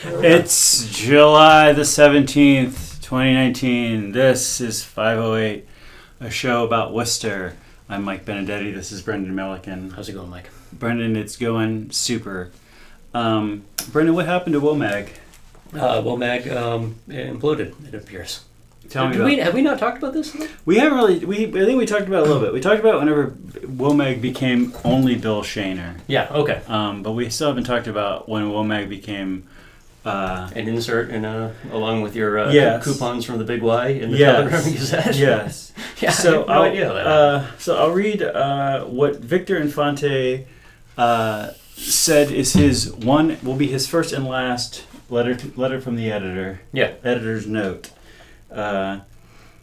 It's July the 17th, 2019. This is 508, a show about Worcester. I'm Mike Benedetti. This is Brendan Milliken. How's it going, Mike? Brendan, it's going super. Brendan, what happened to Womag? Womag imploded, it appears. Tell me about Have we not talked about this? We haven't really. I think we talked about it a little bit. We talked about whenever Womag became only Bill Shaner. Yeah, okay. But we still haven't talked about when Womag became... an insert in along with your yes. coupons from the Big Y in the yes. Telegram Gazette. Yes. Yeah, so I have no idea that. So I'll read what Victor Infante said is will be his first and last letter from the editor. Yeah. Editor's note.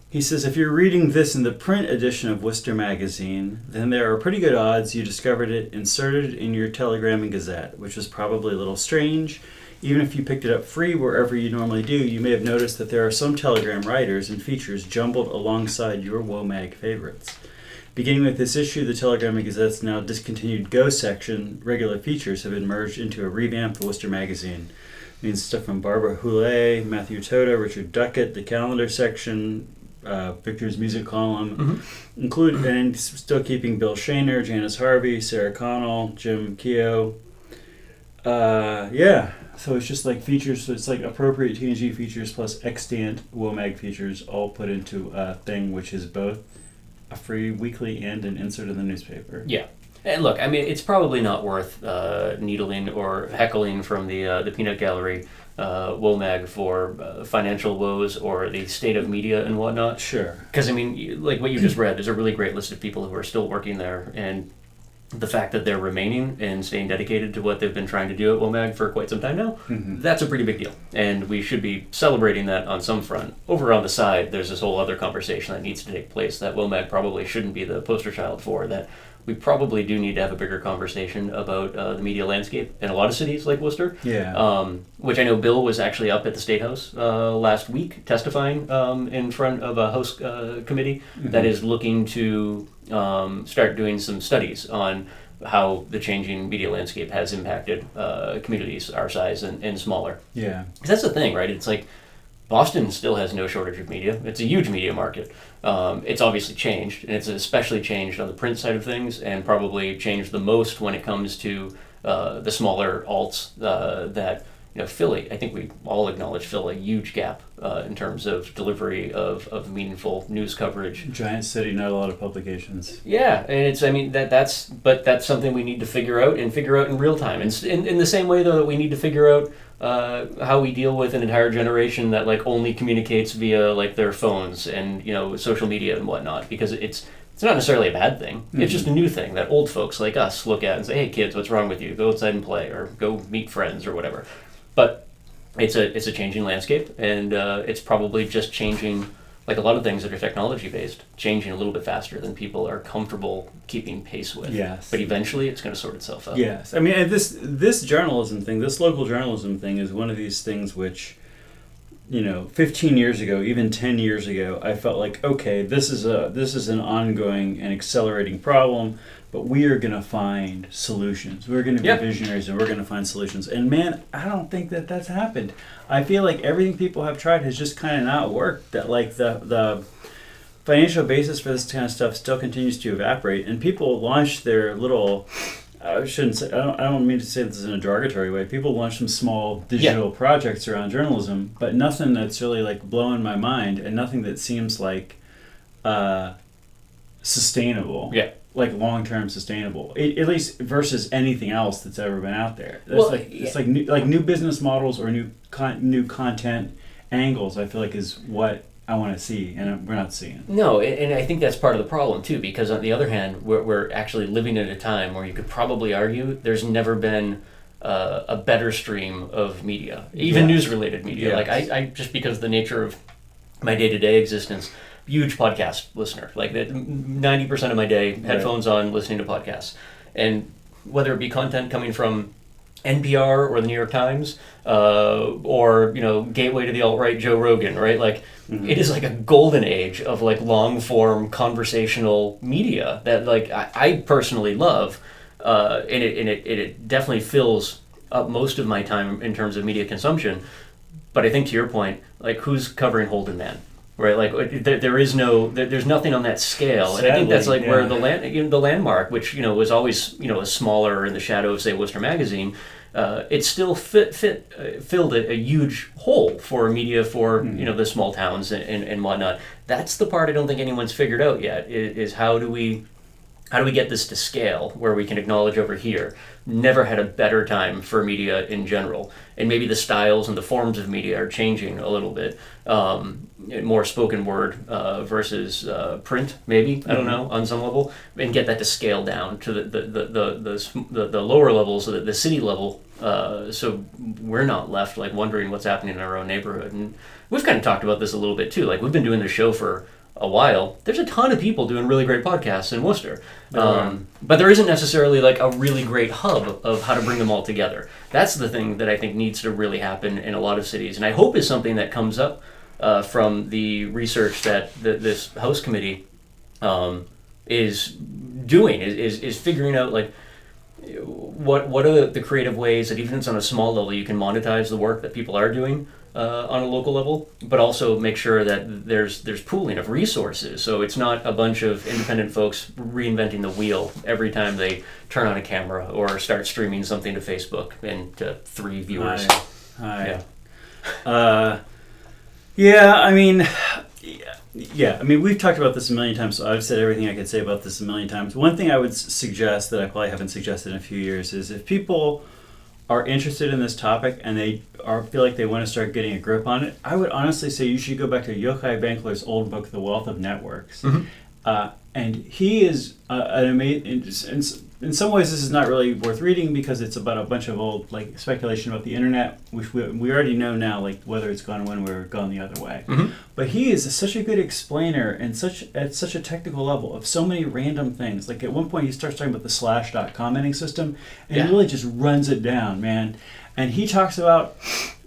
He says, if you're reading this in the print edition of Worcester magazine, then there are pretty good odds you discovered it inserted in your Telegram and Gazette, which was probably a little strange. Even if you picked it up free wherever you normally do, you may have noticed that there are some Telegram writers and features jumbled alongside your Womag favorites. Beginning with this issue, the Telegram and Gazette's now discontinued Go section regular features have been merged into a revamped Worcester magazine. It means stuff from Barbara Houlet, Matthew Toto, Richard Duckett, the calendar section, Victor's music column, and still keeping Bill Shaner, Janice Harvey, Sarah Connell, Jim Keogh. So it's just like features, so it's like appropriate TNG features plus extant Womag features all put into a thing which is both a free weekly and an insert in the newspaper. Yeah. And look, I mean, it's probably not worth needling or heckling from the peanut gallery Womag for financial woes or the state of media and whatnot. Sure. Because, I mean, like what you just read, there's a really great list of people who are still working there, and the fact that they're remaining and staying dedicated to what they've been trying to do at Womag for quite some time now, that's a pretty big deal. And we should be celebrating that on some front. Over on the side, there's this whole other conversation that needs to take place that Womag probably shouldn't be the poster child for, that we probably do need to have a bigger conversation about the media landscape in a lot of cities like Worcester. Yeah. Which I know Bill was actually up at the State House last week testifying in front of a House committee that is looking to start doing some studies on how the changing media landscape has impacted communities our size and smaller. Yeah. 'Cause that's the thing, right? It's like Boston still has no shortage of media. It's a huge media market. It's obviously changed, and it's especially changed on the print side of things, and probably changed the most when it comes to the smaller alts that, you know, Philly, I think we all acknowledge fill a huge gap in terms of delivery of meaningful news coverage. Giant city, not a lot of publications. Yeah, and it's, I mean, that's something we need to figure out in real time. And in the same way, though, that we need to figure out how we deal with an entire generation that like only communicates via like their phones and, you know, social media and whatnot, because it's not necessarily a bad thing. It's just a new thing that old folks like us look at and say, hey kids, what's wrong with you? Go outside and play, or go meet friends or whatever. But it's a changing landscape, and it's probably just changing, like a lot of things that are technology based, changing a little bit faster than people are comfortable keeping pace with. Yes. But eventually it's going to sort itself out. Yes. I mean, and this journalism thing, this local journalism thing is one of these things which, you know, 15 years ago, even 10 years ago, I felt like, okay, this is an ongoing and accelerating problem, but we are going to find solutions. We're going to be visionaries, and we're going to find solutions. And man, I don't think that that's happened. I feel like everything people have tried has just kind of not worked. That like the financial basis for this kind of stuff still continues to evaporate, and people launch their little. I shouldn't say. I don't mean to say this in a derogatory way. People launch some small digital projects around journalism, but nothing that's really like blowing my mind, and nothing that seems like sustainable. Yeah. Like long-term sustainable, at least versus anything else that's ever been out there. It's like new business models or new content angles. I feel like is what I want to see, and we're not seeing. No, and I think that's part of the problem too, because on the other hand, we're actually living at a time where you could probably argue there's never been a better stream of media, even news-related media. Yes. Like I just because of the nature of my day-to-day existence, huge podcast listener. Like that, 90% of my day, headphones on, listening to podcasts, and whether it be content coming from NPR or the New York Times, or, you know, gateway to the alt-right Joe Rogan, right? Like, it is like a golden age of like long-form conversational media that like I personally love, and it definitely fills up most of my time in terms of media consumption. But I think to your point, like, who's covering Holden Man? Right, like there's nothing on that scale, and I think that's like where the landmark, which was always a smaller in the shadow of say Worcester Magazine, it still filled a huge hole for media for the small towns and whatnot. That's the part I don't think anyone's figured out yet. Is how do we get this to scale where we can acknowledge over here? Never had a better time for media in general, and maybe the styles and the forms of media are changing a little bit. More spoken word versus print, maybe, I don't know, on some level, and get that to scale down to the lower levels, so the city level, so we're not left like wondering what's happening in our own neighborhood. And we've kind of talked about this a little bit too. Like, we've been doing this show for a while. There's a ton of people doing really great podcasts in Worcester, but there isn't necessarily like a really great hub of how to bring them all together. That's the thing that I think needs to really happen in a lot of cities, and I hope is something that comes up from the research that this House committee is doing, is figuring out like what are the creative ways that even if it's on a small level you can monetize the work that people are doing on a local level, but also make sure that there's pooling of resources, so it's not a bunch of independent folks reinventing the wheel every time they turn on a camera or start streaming something to Facebook and to 3 viewers. Hi. Yeah, I mean, we've talked about this a million times, so I've said everything I could say about this a million times. One thing I would suggest that I probably haven't suggested in a few years is if people are interested in this topic and they feel like they want to start getting a grip on it, I would honestly say you should go back to Yochai Benkler's old book, The Wealth of Networks. And he is an amazing... In some ways, this is not really worth reading because it's about a bunch of old speculation about the internet, which we already know now, like whether it's gone one way or gone the other way. But he is such a good explainer and at such a technical level of so many random things. Like at one point, he starts talking about the /dot commenting system, and he really just runs it down, man. And he talks about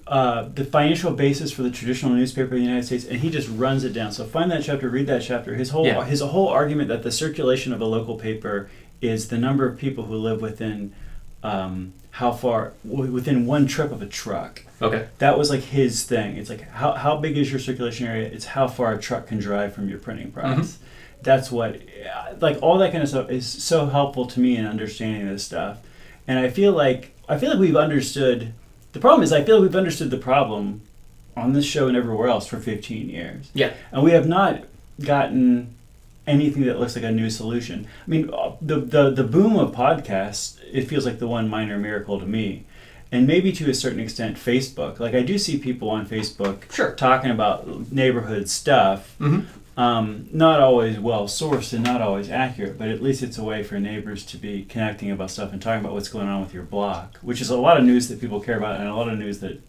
the financial basis for the traditional newspaper in the United States, and he just runs it down. So find that chapter, read that chapter. His whole argument that the circulation of a local paper is the number of people who live within within one trip of a truck. Okay. That was like his thing. It's like how big is your circulation area? It's how far a truck can drive from your printing press. That's what, like, all that kind of stuff is so helpful to me in understanding this stuff. And I feel like we've understood. The problem is I feel like we've understood the problem on this show and everywhere else for 15 years. Yeah. And we have not gotten anything that looks like a new solution. I mean, the boom of podcasts, it feels like the one minor miracle to me. And maybe to a certain extent, Facebook. Like, I do see people on Facebook talking about neighborhood stuff. Not always well-sourced and not always accurate, but at least it's a way for neighbors to be connecting about stuff and talking about what's going on with your block, which is a lot of news that people care about and a lot of news that,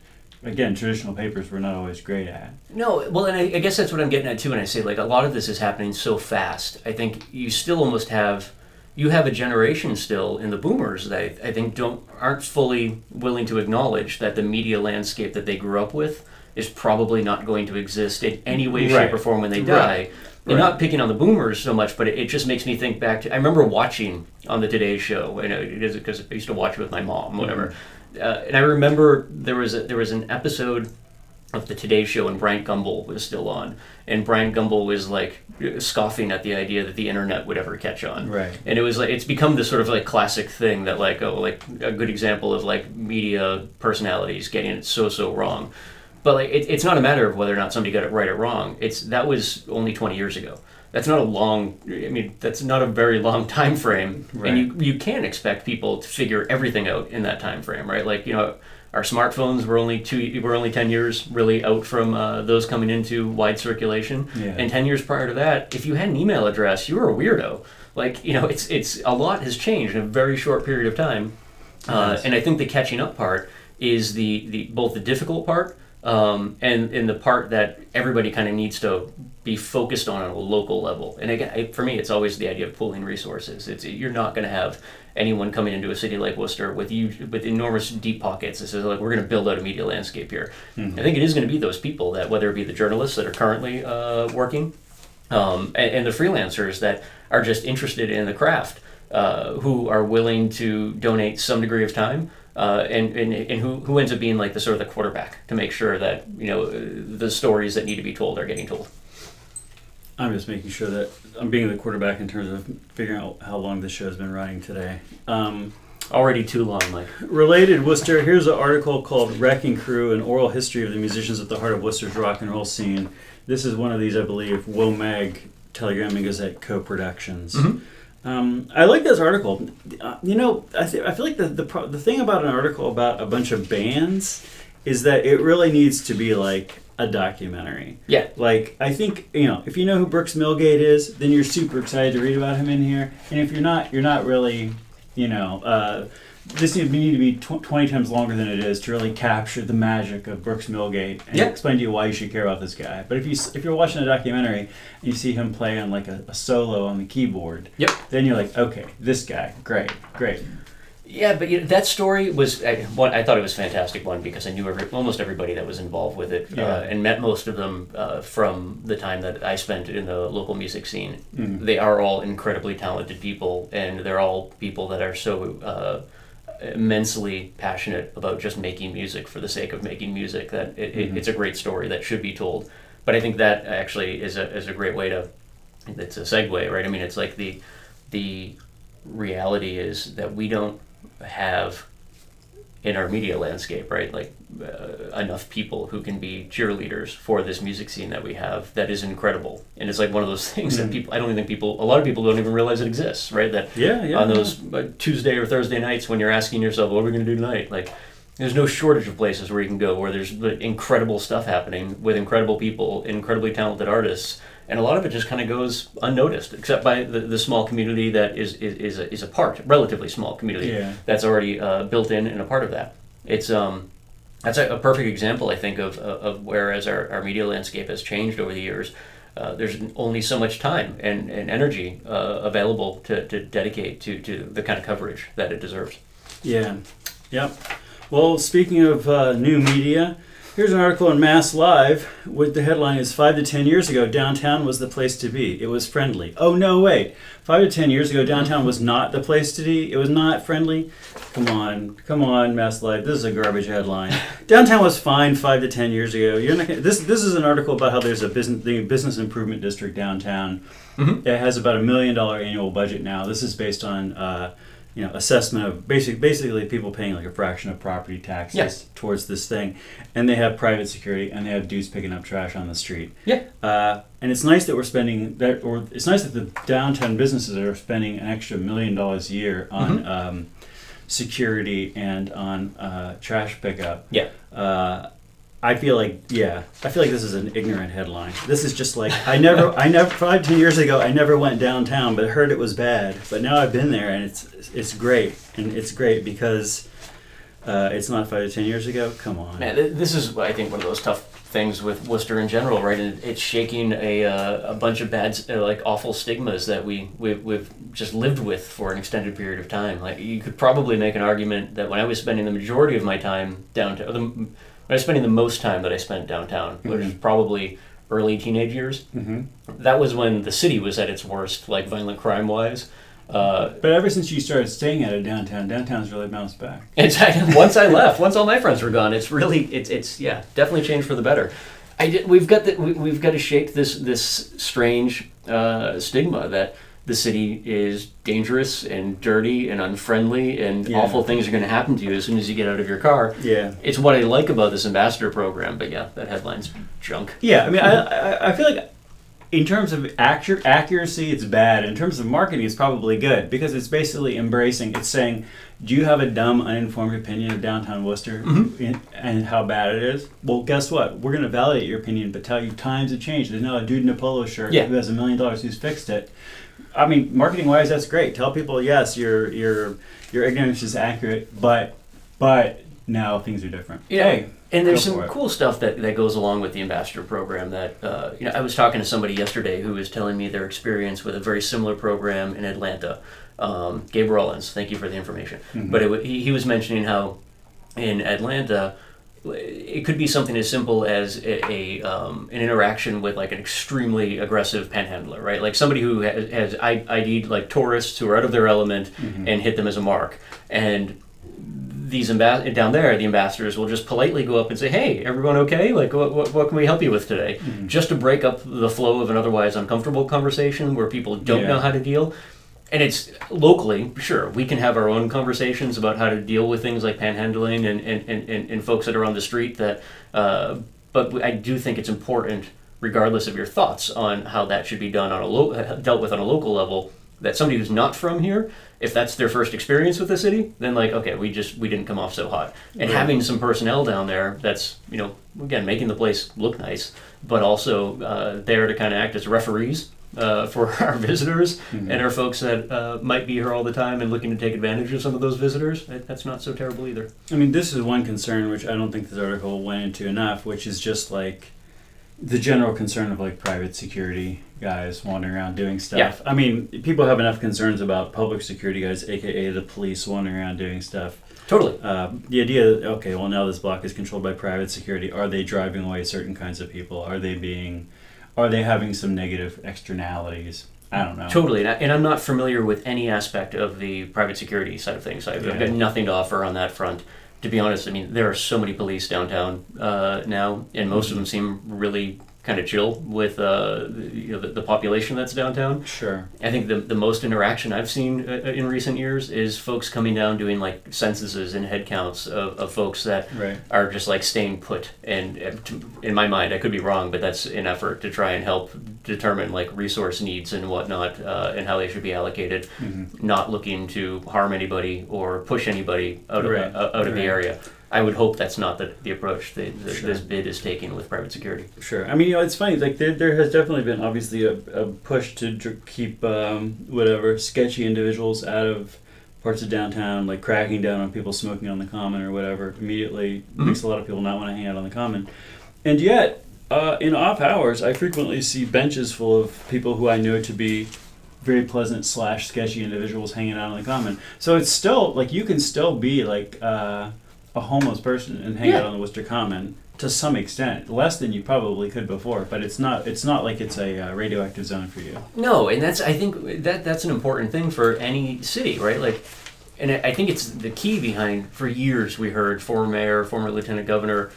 again, traditional papers were not always great at. No, well, and I guess that's what I'm getting at too when I say, like, a lot of this is happening so fast. I think you still almost have a generation still in the boomers that I think aren't fully willing to acknowledge that the media landscape that they grew up with is probably not going to exist in any way, shape, or form when they die. And not picking on the boomers so much, but it just makes me think back to, I remember watching on the Today Show, and it is because I used to watch it with my mom, whatever. And I remember there was an episode of the Today Show and Bryant Gumbel was still on, and Bryant Gumbel was like scoffing at the idea that the internet would ever catch on. Right. And it was like, it's become this sort of like classic thing that like a good example of like media personalities getting it so wrong. But like it's not a matter of whether or not somebody got it right or wrong. That was only 20 years ago. That's not that's not a very long time frame. Right. And you can't expect people to figure everything out in that time frame, right? Like, our smartphones were only 10 years really out from those coming into wide circulation. Yeah. And 10 years prior to that, if you had an email address, you were a weirdo. Like, it's a lot has changed in a very short period of time. And I think the catching up part is the both the difficult part and the part that everybody kind of needs to be focused on a local level. And again, for me, it's always the idea of pooling resources. You're not going to have anyone coming into a city like Worcester with enormous deep pockets that says, like, we're going to build out a media landscape here. Mm-hmm. I think it is going to be those people that, whether it be the journalists that are currently working and the freelancers that are just interested in the craft, who are willing to donate some degree of time and who ends up being like the sort of the quarterback to make sure that the stories that need to be told are getting told. I'm just making sure that I'm being the quarterback in terms of figuring out how long this show's been running today. Already too long, Mike. Related Worcester, here's an article called Wrecking Crew, an oral history of the musicians at the heart of Worcester's rock and roll scene. This is one of these, I believe, Womag Telegram and Gazette co-productions. Mm-hmm. I like this article. I feel like the thing about an article about a bunch of bands is that it really needs to be like a documentary. Yeah. Like, I think, if you know who Brooks Millgate is, then you're super excited to read about him in here. And if you're not really, this need to be 20 times longer than it is to really capture the magic of Brooks Millgate and explain to you why you should care about this guy. But if you're watching a documentary and you see him play on like a solo on the keyboard, then you're like, okay, this guy, great. Yeah, but that story was I thought it was a fantastic one because I knew almost everybody that was involved with it and met most of them from the time that I spent in the local music scene. Mm-hmm. They are all incredibly talented people, and they're all people that are so immensely passionate about just making music for the sake of making music that it's a great story that should be told. But I think that actually is a great way to. It's a segue, right? I mean, it's like the reality is that we don't have in our media landscape, right, like enough people who can be cheerleaders for this music scene that we have that is incredible. And it's like one of those things that a lot of people don't even realize it exists, right? That on those Tuesday or Thursday nights when you're asking yourself, what are we going to do tonight? Like, there's no shortage of places where you can go where there's incredible stuff happening with incredible people, incredibly talented artists. And a lot of it just kind of goes unnoticed, except by the small community that is a part, relatively small community that's already built in and a part of that. It's that's a perfect example, I think, of whereas our media landscape has changed over the years. There's only so much time and energy available to dedicate to the kind of coverage that it deserves. Yeah. Yep. Well, speaking of new media, here's an article in Mass Live with the headline is 5 to 10 years ago, downtown was the place to be. It was friendly. Oh, no, wait. 5 to 10 years ago, downtown was not the place to be. It was not friendly. Come on, Mass Live. This is a garbage headline. Downtown was fine 5 to 10 years ago. You're not gonna, this is an article about how there's the business improvement district downtown. Mm-hmm. It has about $1 million annual budget now. This is based on assessment of basically people paying like a fraction of property taxes towards this thing, and they have private security and they have dudes picking up trash on the street. And it's nice that we're spending that, or it's nice that the downtown businesses are spending an extra $1 million a year on security and on trash pickup. I feel like this is an ignorant headline. This is just like I never 5 10 years ago I never went downtown, but heard it was bad. But now I've been there and it's great, and it's great because it's not 5 to 10 years ago. Come on. Man, this is I think one of those tough things with Worcester in general, right? And it's shaking a bunch of bad awful stigmas that we've just lived with for an extended period of time. Like, you could probably make an argument that when I was spending the majority of my time downtown, I was spending the most time that I spent downtown, which was probably early teenage years. Mm-hmm. That was when the city was at its worst, like violent crime-wise. But ever since you started staying at a downtown's really bounced back. Once I left, once all my friends were gone, it's definitely changed for the better. We've got to shake this strange stigma that the city is dangerous and dirty and unfriendly and awful things are going to happen to you as soon as you get out of your car. Yeah, it's what I like about this ambassador program. But that headline's junk. Yeah, I mean, I feel like in terms of accuracy, it's bad. In terms of marketing, it's probably good because it's basically embracing. It's saying, do you have a dumb, uninformed opinion of downtown Worcester and how bad it is? Well, guess what? We're going to validate your opinion, but tell you times have changed. There's now a dude in a polo shirt who has $1 million who's fixed it. I mean, marketing-wise, that's great. Tell people, yes, your ignorance is accurate, but now things are different. Yeah, hey, and there's some cool stuff that goes along with the ambassador program. That I was talking to somebody yesterday who was telling me their experience with a very similar program in Atlanta. Gabe Rollins, thank you for the information. Mm-hmm. But he was mentioning how in Atlanta, it could be something as simple as an interaction with like an extremely aggressive panhandler, right? Like somebody who has ID'd like tourists who are out of their element and hit them as a mark. And these down there, the ambassadors will just politely go up and say, "Hey, everyone okay? Like, what can we help you with today?" Just to break up the flow of an otherwise uncomfortable conversation where people don't know how to deal. And it's locally, sure, we can have our own conversations about how to deal with things like panhandling and folks that are on the street. But I do think it's important, regardless of your thoughts on how that should be done dealt with on a local level, that somebody who's not from here, if that's their first experience with the city, then like, okay, we didn't come off so hot. And having some personnel down there that's, again, making the place look nice, but also there to kind of act as referees for our visitors and our folks that might be here all the time and looking to take advantage of some of those visitors, that's not so terrible either. I mean, this is one concern which I don't think this article went into enough, which is just like the general concern of like private security guys wandering around doing stuff. Yeah. I mean, people have enough concerns about public security guys, aka the police, wandering around doing stuff. Totally. The idea that, okay, well, now this block is controlled by private security. Are they driving away certain kinds of people? Are they having some negative externalities? I don't know. Totally, and I'm not familiar with any aspect of the private security side of things. I've got nothing to offer on that front. To be honest, I mean, there are so many police downtown now, and most of them seem really kind of chill with the population that's downtown. Sure. I think the most interaction I've seen in recent years is folks coming down doing like censuses and head counts of folks that are just like staying put. And in my mind, I could be wrong, but that's an effort to try and help determine like resource needs and whatnot and how they should be allocated, not looking to harm anybody or push anybody out of the area. I would hope that's not the approach this bid is taking with private security. Sure. I mean, it's funny. Like there has definitely been obviously a push to keep sketchy individuals out of parts of downtown, like cracking down on people smoking on the common or whatever. Immediately makes a lot of people not want to hang out on the common. And yet, in off hours, I frequently see benches full of people who I know to be very pleasant / sketchy individuals hanging out on the common. So it's still like you can still be like a homeless person and hang out on the Worcester Common to some extent, less than you probably could before. But it's not like it's a radioactive zone for you. No, and I think that's an important thing for any city, right? Like, and I think it's the key behind. For years, we heard former mayor, former lieutenant governor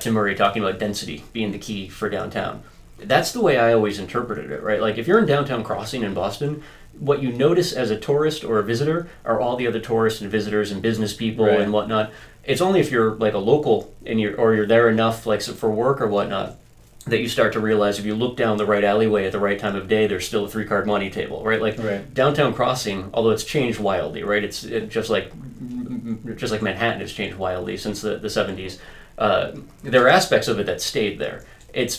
Tim Murray talking about density being the key for downtown. That's the way I always interpreted it, right? Like if you're in downtown Crossing in Boston, what you notice as a tourist or a visitor are all the other tourists and visitors and business people and whatnot. It's only if you're like a local and you're there enough, like for work or whatnot, that you start to realize if you look down the right alleyway at the right time of day, there's still a 3-card money table, right? Like downtown Crossing, although it's changed wildly, right? It's just like Manhattan has changed wildly since the 70s. There are aspects of it that stayed there.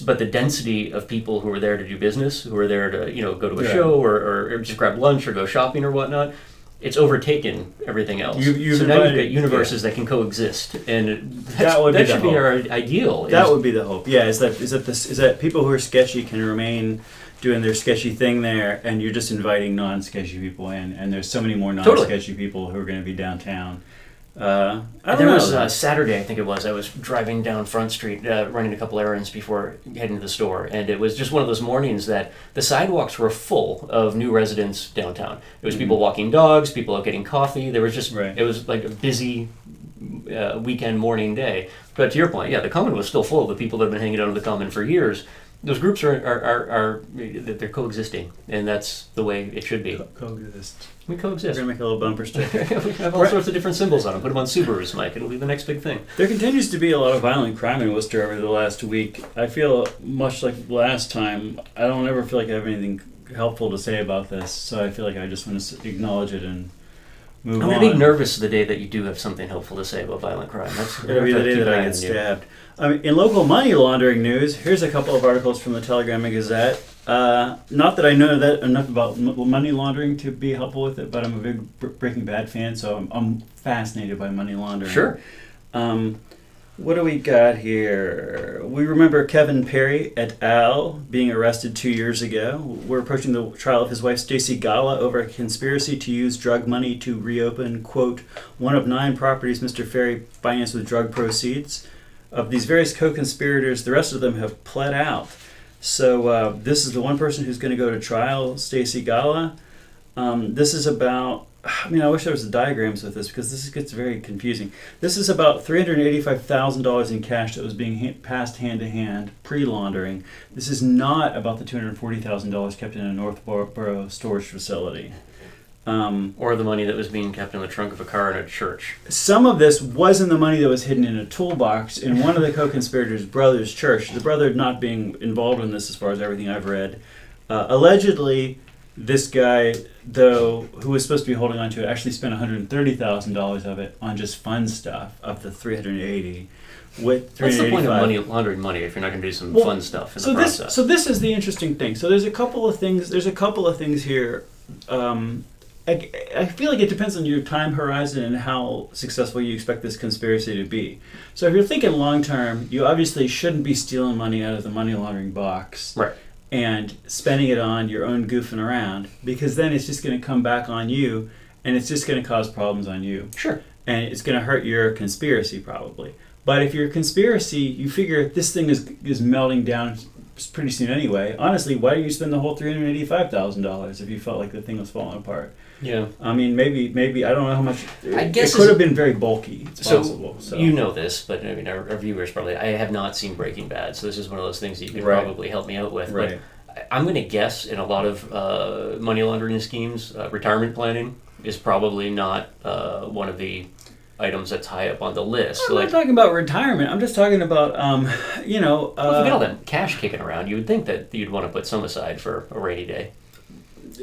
But the density of people who are there to do business, who are there to go to a show or just grab lunch or go shopping or whatnot, it's overtaken everying else. So now you've got universes that can coexist, and that should be our ideal. That would be the hope. Yeah, is that people who are sketchy can remain doing their sketchy thing there, and you're just inviting non-sketchy people in, and there's so many more non-sketchy people who are going to be downtown. I don't know. Was Saturday, I think it was. I was driving down Front Street, running a couple errands before heading to the store, and it was just one of those mornings that the sidewalks were full of new residents downtown. It was people walking dogs, people out getting coffee. There was just it was like a busy weekend morning day. But to your point, the Common was still full of the people that have been hanging out on the Common for years. Those groups are they're coexisting, and that's the way it should be. Coexist. We coexist. We're going to make a little bumper sticker. We have all sorts of different symbols on them. Put them on Subarus, Mike. It'll be the next big thing. There continues to be a lot of violent crime in Worcester over the last week. I feel much like last time. I don't ever feel like I have anything helpful to say about this, so I feel like I just want to acknowledge it and move on. I'm going to be nervous the day that you do have something helpful to say about violent crime. It'll be the day that I get stabbed. In local money laundering news, here's a couple of articles from the Telegram and Gazette. Not that I know that enough about money laundering to be helpful with it, but I'm a big Breaking Bad fan, so I'm fascinated by money laundering. Sure. What do we got here? We remember Kevin Perry et al. Being arrested 2 years ago. We're approaching the trial of his wife Stacey Gala over a conspiracy to use drug money to reopen, quote, one of 9 properties Mr. Ferry financed with drug proceeds. Of these various co-conspirators, the rest of them have pled out. So this is the one person who's going to go to trial, Stacey Gala. This is about I mean, I wish there was diagrams with this because this gets very confusing. This is about $385,000 in cash that was being passed hand to hand pre-laundering. This is not about the $240,000 kept in a Northborough storage facility. Or the money that was being kept in the trunk of a car in a church. Some of this wasn't the money that was hidden in a toolbox in one of the co-conspirators' brother's church. The brother not being involved in this as far as everything I've read. Allegedly, this guy, though, who was supposed to be holding on to it, actually spent $130,000 of it on just fun stuff of the $380,000. What's the point of laundering money if you're not going to do some fun stuff in the process? So this is the interesting thing. So there's a couple of things. There's a couple of things here. I feel like it depends on your time horizon and how successful you expect this conspiracy to be. So if you're thinking long term, you obviously shouldn't be stealing money out of the money laundering box. Right. And spending it on your own goofing around, because then it's just going to come back on you, and it's just going to cause problems on you. Sure. And it's going to hurt your conspiracy probably. But if your conspiracy, you figure this thing is melting down pretty soon anyway. Honestly, why don't you spend the whole $385,000 if you felt like the thing was falling apart? Yeah. I mean, maybe I don't know how much. I guess it could have been very bulky. It's possible. So you know this, but I mean, our viewers probably. I have not seen Breaking Bad, so this is one of those things that you could probably help me out with. Right. But I'm going to guess in a lot of money laundering schemes, retirement planning is probably not one of the items that's high up on the list. I'm not talking about retirement. I'm just talking about, if you get all that cash kicking around, you would think that you'd want to put some aside for a rainy day.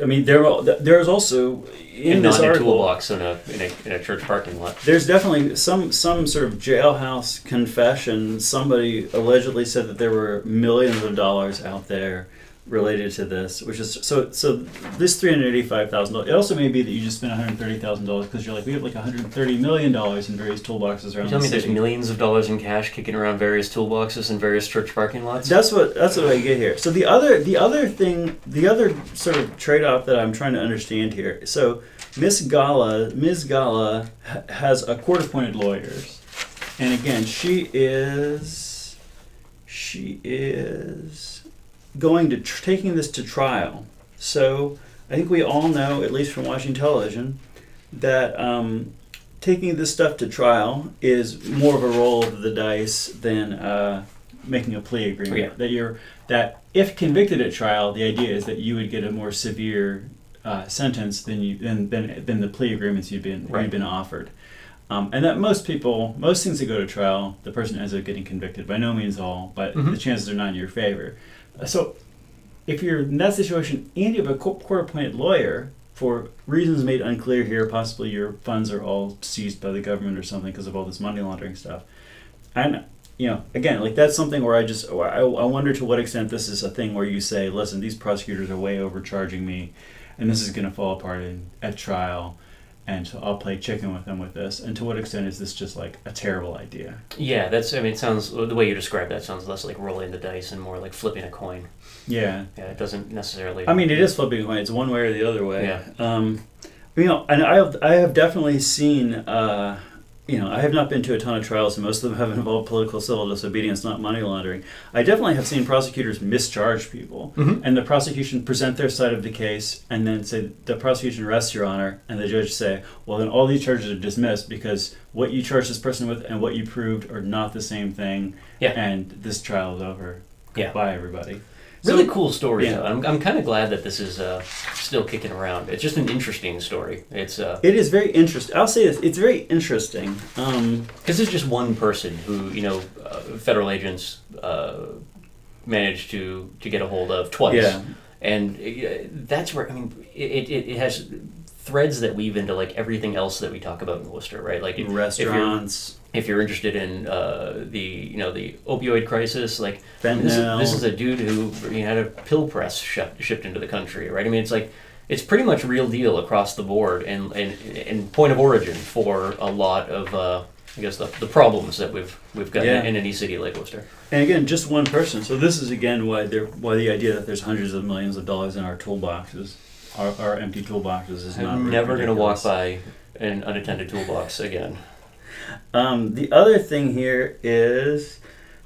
I mean, there's also in this article, toolbox in a church parking lot. There's definitely some sort of jailhouse confession. Somebody allegedly said that there were millions of dollars out there related to this, which is so this $385,000. It also may be that you just spent $130,000 because you're like, we have like $130 million in various toolboxes around. You tell the me city. There's millions of dollars in cash kicking around various toolboxes in various church parking lots. That's what I get here. So the other sort of trade-off that I'm trying to understand here. So Ms. Gala has a court-appointed lawyers, and again, she is going to taking this to trial. So I think we all know, at least from watching television, that taking this stuff to trial is more of a roll of the dice than making a plea agreement. Yeah. That if convicted at trial, the idea is that you would get a more severe sentence than the plea agreements you'd been offered. And that most things that go to trial, the person ends up getting convicted. By no means all, but the chances are not in your favor. So if you're in that situation and you have a court-appointed lawyer, for reasons made unclear here, possibly your funds are all seized by the government or something because of all this money laundering stuff. And, again, like that's something where I wonder to what extent this is a thing where you say, listen, these prosecutors are way overcharging me and this is going to fall apart at trial. And so I'll play chicken with them with this. And to what extent is this just like a terrible idea? Yeah, it sounds, the way you describe that sounds less like rolling the dice and more like flipping a coin. Yeah. Yeah, it doesn't necessarily. I mean, it is flipping a coin. It's one way or the other way. Yeah. And I have definitely seen, I have not been to a ton of trials, and most of them have involved political civil disobedience, not money laundering. I definitely have seen prosecutors mischarge people, and the prosecution present their side of the case, and then say, the prosecution rests, Your Honor, and the judge say, well, then all these charges are dismissed because what you charged this person with and what you proved are not the same thing, and this trial is over. Goodbye, everybody. Really cool story, though. I'm kind of glad that this is still kicking around. It's just an interesting story. It is very interesting. I'll say this: it's very interesting because there's just one person who federal agents managed to get a hold of twice, and that's where it has threads that weave into like everything else that we talk about in Worcester, right? Like restaurants. If you're interested in the opioid crisis, like fentanyl. This is a dude who had a pill press shipped into the country, right? I mean, it's pretty much real deal across the board, and point of origin for a lot of the problems that we've got in any city like Worcester. And again, just one person. So this is again why the idea that there's hundreds of millions of dollars in our toolboxes, our empty toolboxes, is not. I'm never going to walk by an unattended toolbox again. The other thing here is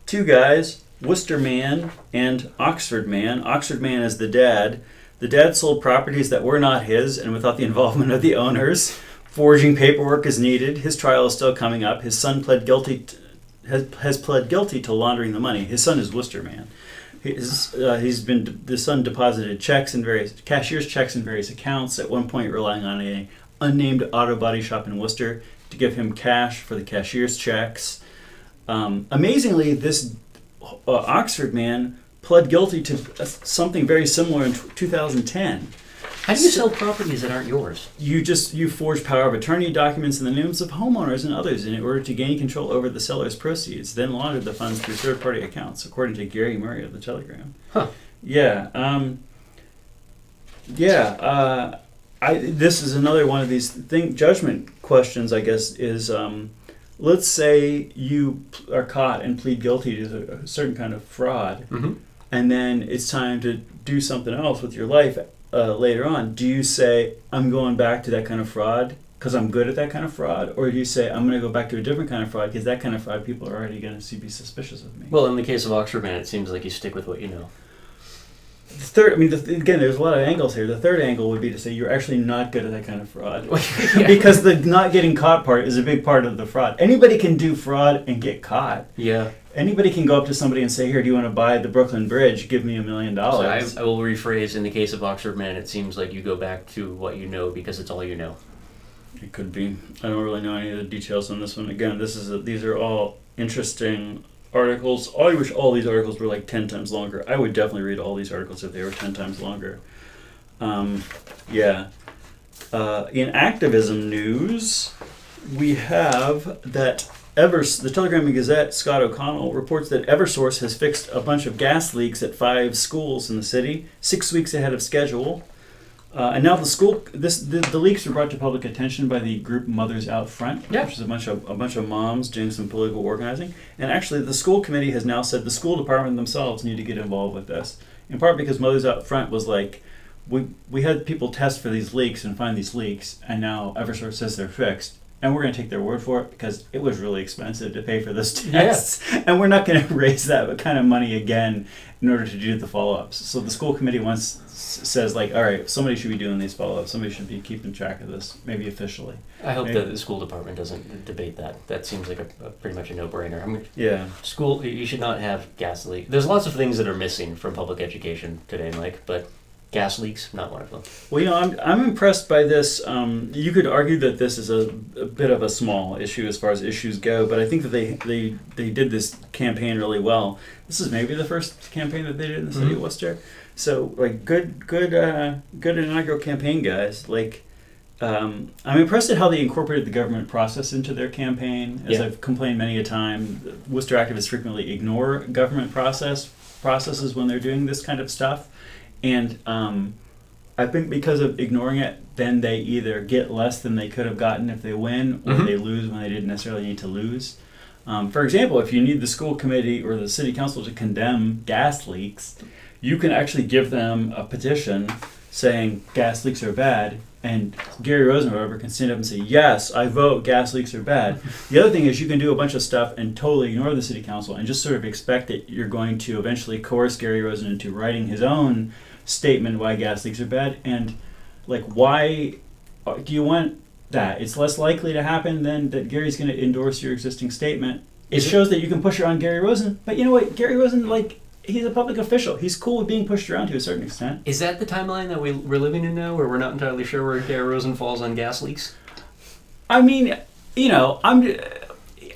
two guys, Worcester man and Oxford man. Oxford man is the dad. The dad sold properties that were not his and without the involvement of the owners. Forging paperwork is needed. His trial is still coming up. His son pled guilty has pled guilty to laundering the money. His son is Worcester, man. The son deposited cashier's checks in various accounts, at one point relying on a unnamed auto body shop in Worcester to give him cash for the cashier's checks. Amazingly, this Oxford man pled guilty to something very similar in 2010. How do you sell properties that aren't yours? You forge power of attorney documents in the names of homeowners and others in order to gain control over the seller's proceeds, then laundered the funds through third-party accounts, according to Gary Murray of the Telegram. Huh. Yeah. This is another one of these judgment questions, I guess, is let's say you are caught and plead guilty to a certain kind of fraud, and then it's time to do something else with your life later on. Do you say, I'm going back to that kind of fraud because I'm good at that kind of fraud? Or do you say, I'm going to go back to a different kind of fraud because that kind of fraud people are already going to be suspicious of me? Well, in the case of Oxford Man, it seems like you stick with what you know. Again, there's a lot of angles here. The third angle would be to say you're actually not good at that kind of fraud. Because the not getting caught part is a big part of the fraud. Anybody can do fraud and get caught. Yeah. Anybody can go up to somebody and say, here, do you want to buy the Brooklyn Bridge? Give me $1 million. So I will rephrase, in the case of Oxford Man, it seems like you go back to what you know because it's all you know. It could be. I don't really know any of the details on this one. Again, these are all interesting articles. I wish all these articles were like 10 times longer. I would definitely read all these articles if they were 10 times longer. In activism news, we have that the Telegram and Gazette, Scott O'Connell, reports that Eversource has fixed a bunch of gas leaks at 5 schools in the city, 6 weeks ahead of schedule. And now the leaks were brought to public attention by the group Mothers Out Front, which is a bunch of moms doing some political organizing. And actually, the school committee has now said the school department themselves need to get involved with this. In part because Mothers Out Front was like, we had people test for these leaks and find these leaks, and now Eversource says they're fixed. And we're going to take their word for it because it was really expensive to pay for those tests. Yeah. And we're not going to raise that kind of money again in order to do the follow-ups. So the school committee once says, like, all right, somebody should be doing these follow-ups. Somebody should be keeping track of this, maybe officially. I hope that the school department doesn't debate that. That seems like a pretty much a no-brainer. I mean, school, you should not have gas leaks. There's lots of things that are missing from public education today, Mike, but gas leaks, not one of them. Well, I'm impressed by this. You could argue that this is a bit of a small issue as far as issues go, but I think that they did this campaign really well. This is maybe the first campaign that they did in the city of Worcester. So, like, good inaugural campaign, guys. Like, I'm impressed at how they incorporated the government process into their campaign. As I've complained many a time, Worcester activists frequently ignore government processes when they're doing this kind of stuff. And I think because of ignoring it, then they either get less than they could have gotten if they win, or they lose when they didn't necessarily need to lose. For example, if you need the school committee or the city council to condemn gas leaks, you can actually give them a petition saying gas leaks are bad, and Gary Rosen or whoever can stand up and say, yes, I vote gas leaks are bad. The other thing is you can do a bunch of stuff and totally ignore the city council and just sort of expect that you're going to eventually coerce Gary Rosen into writing his own statement why gas leaks are bad. And, like, why do you want that? It's less likely to happen than that Gary's going to endorse your existing statement. It shows that you can push around Gary Rosen, but you know what? Gary Rosen, like, he's a public official. He's cool with being pushed around to a certain extent. Is that the timeline that we're living in now, where we're not entirely sure where Gary Rosen falls on gas leaks? I mean, you know,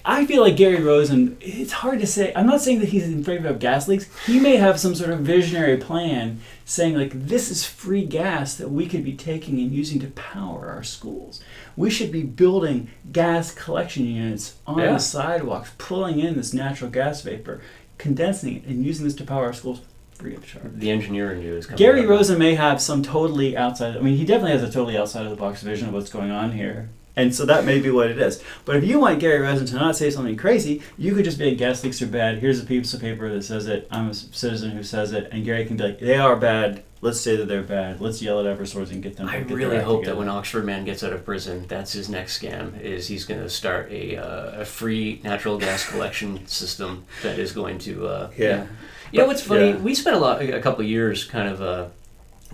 I feel like Gary Rosen, it's hard to say. I'm not saying that he's in favor of gas leaks. He may have some sort of visionary plan saying, like, this is free gas that we could be taking and using to power our schools. We should be building gas collection units on the sidewalks, pulling in this natural gas vapor, condensing it, and using this to power our schools free of charge. The engineer in you is coming. Gary Rosen may have some totally outside, I mean, he definitely has a totally outside of the box vision of what's going on here. And so that may be what it is. But if you want Gary Rosen to not say something crazy, you could just be like, gas leaks are bad. Here's a piece of paper that says it. I'm a citizen who says it. And Gary can be like, they are bad. Let's say that they're bad. Let's yell at Eversource and get them. I really hope that when Oxford Man gets out of prison, that's his next scam, is he's going to start a free natural gas collection system that is going to... You know what's funny? We spent a couple of years kind of...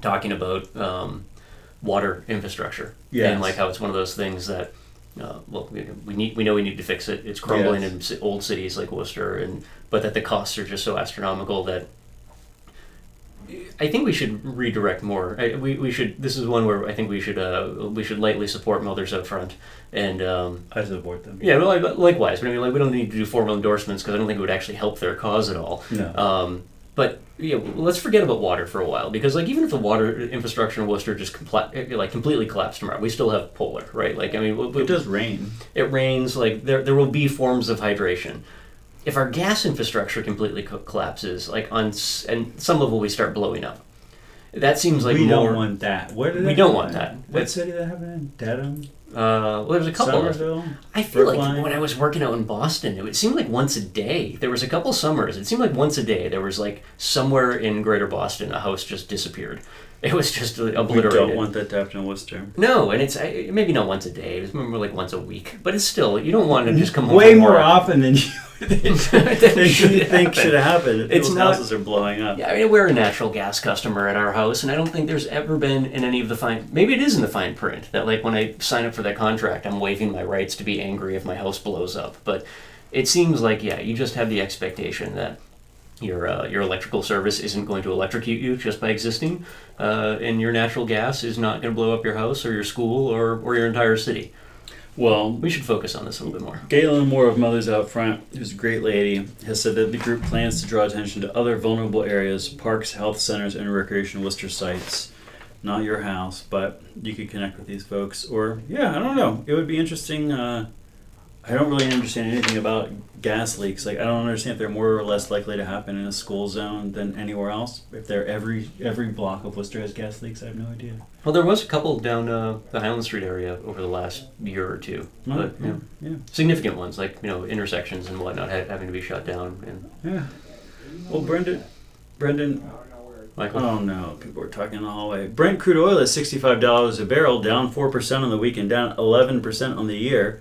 talking about water infrastructure. Yes. And like how it's one of those things that, well, we know we need to fix it. It's crumbling in old cities like Worcester, but that the costs are just so astronomical that I think we should redirect more. We should. This is one where I think we should lightly support mothers out front, and I support them. Yeah, well, likewise. But I mean, like, we don't need to do formal endorsements because I don't think it would actually help their cause at all. No. But yeah, let's forget about water for a while, because like even if the water infrastructure in Worcester just completely collapsed tomorrow, we still have polar, right? Like, I mean, it does rain. It rains. Like there will be forms of hydration. If our gas infrastructure completely collapses, like on some level, we start blowing up. That seems like we don't want that. We don't want that. What city that happened in? Dedham? Well, there's a couple. Somerville? I feel Brookline? like when I was working out in Boston, it seemed like once a day. There was a couple summers. It seemed like once a day there was like somewhere in Greater Boston a house just disappeared. It was just obliterated. We don't want that to happen in Worcester. No, and it's maybe not once a day. It was more like once a week. But it's still, you don't want to just come home way from more work. often than you think should happen. People's houses are blowing up. Yeah, I mean, we're a natural gas customer at our house, and I don't think there's ever been in any of the fine. Maybe it is in the fine print that, like, when I sign up for that contract, I'm waiving my rights to be angry if my house blows up. But it seems like, yeah, you just have the expectation that your electrical service isn't going to electrocute you just by existing, and your natural gas is not going to blow up your house or your school or your entire city. Well, we should focus on this a little bit more. Galen Moore of Mothers Out Front, who's a great lady, has said that the group plans to draw attention to other vulnerable areas, parks, health centers, and recreation Worcester sites. Not your house, but you could connect with these folks. Or, yeah, I don't know. It would be interesting. I don't really understand anything about gas leaks. Like, I don't understand if they're more or less likely to happen in a school zone than anywhere else. If they're every block of Worcester has gas leaks, I have no idea. Well, there was a couple down the Highland Street area over the last year or two. Oh, But, yeah. significant ones, like, intersections and whatnot having to be shut down. And Yeah. Well, Brendan, Michael? oh no, people are talking in the hallway. Brent crude oil is $65 a barrel, down 4% on the week and down 11% on the year.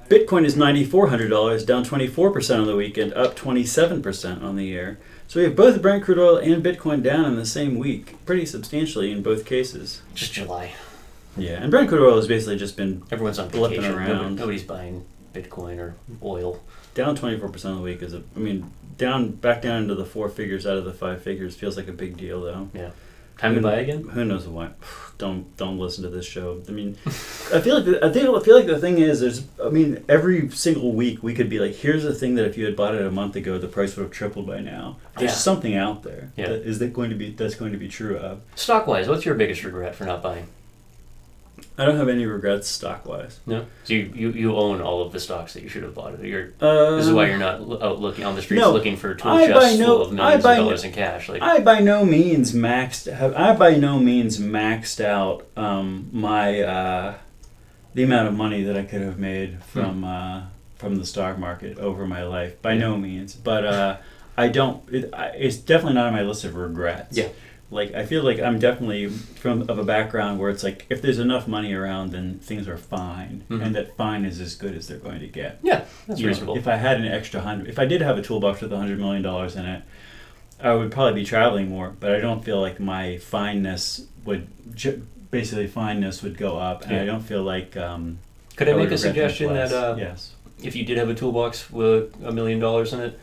Bitcoin is $9,400, down 24% on the weekend, up 27% on the year. So we have both Brent crude oil and Bitcoin down in the same week, pretty substantially in both cases. Just July. Yeah, and Brent crude oil has basically just been Everyone's on blipping vacation. around. Nobody's buying Bitcoin or oil. Down 24% on the week is back down into the 4 figures out of the 5 figures feels like a big deal though. Yeah. Time to buy again? Who knows why? Don't listen to this show. I mean, I feel like the thing is, every single week we could be like, here's a thing that if you had bought it a month ago, the price would have tripled by now. There's something out there that's going to be true of. Stock-wise, what's your biggest regret for not buying? I don't have any regrets stock-wise. No? So you own all of the stocks that you should have bought. This is why you're not out looking on the streets looking for tool chests full of millions of dollars in cash. Like, I by no means maxed out the amount of money that I could have made from the stock market over my life. By no means, but I don't. It's definitely not on my list of regrets. Yeah. Like, I feel like I'm definitely of a background where it's like, if there's enough money around, then things are fine, and that fine is as good as they're going to get. Yeah, that's reasonable. If I had an extra if I did have a toolbox with $100 million in it, I would probably be traveling more, but I don't feel like my fineness would go up, and I don't feel like... Could I make a suggestion that yes. If you did have a toolbox with $1 million in it,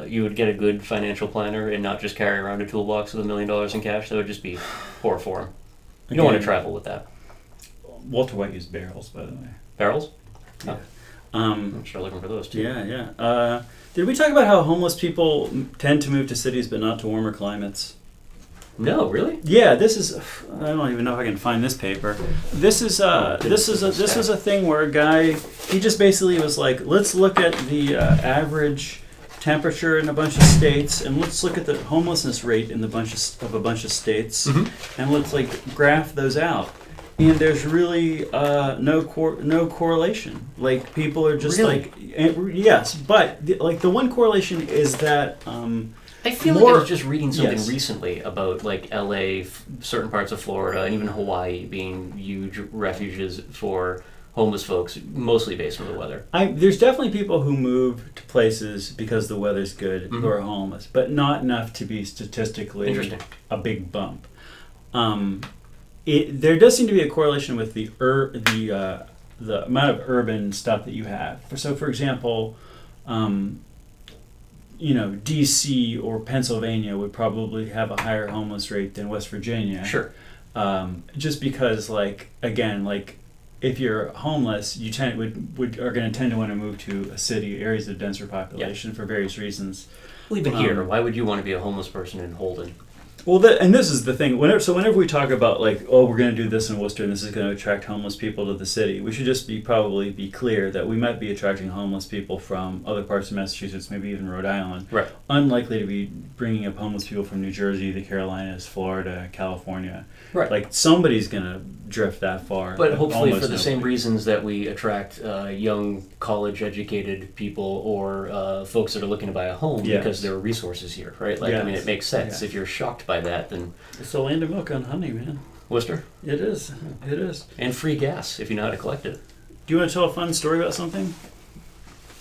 you would get a good financial planner and not just carry around a toolbox with $1 million in cash? That would just be poor form. You don't want to travel with that. Walter White used barrels, by the way. Barrels? Yeah. I'm sure looking for those too. Yeah. Did we talk about how homeless people tend to move to cities but not to warmer climates? No, really? Yeah, this is. I don't even know if I can find this paper. This is a thing where a guy, he just basically was like, let's look at the average temperature in a bunch of states, and let's look at the homelessness rate in a bunch of states, and let's graph those out. And there's really no correlation. Like, people are just yes, but the one correlation is that I feel like I was just reading something recently about LA, certain parts of Florida, and even Hawaii being huge refuges for homeless folks, mostly based on the weather. There's definitely people who move to places because the weather's good who are homeless, but not enough to be statistically a big bump. there does seem to be a correlation with the amount of urban stuff that you have. So, for example, D.C. or Pennsylvania would probably have a higher homeless rate than West Virginia. Sure. Just because, if you're homeless, you are going to tend to want to move to a city, areas of denser population for various reasons. Well, even here, why would you want to be a homeless person in Holden? Well, and this is the thing. Whenever we talk about we're going to do this in Worcester and this is going to attract homeless people to the city, we should just probably be clear that we might be attracting homeless people from other parts of Massachusetts, maybe even Rhode Island. Right. Unlikely to be bringing up homeless people from New Jersey, the Carolinas, Florida, California. Right. Somebody's going to drift that far. But hopefully for the same reasons that we attract young college-educated people or folks that are looking to buy a home because there are resources here, right? It makes sense. If you're shocked by that, then... It's the land of milk and honey, man. Worcester? It is. It is. And free gas, if you know how to collect it. Do you want to tell a fun story about something?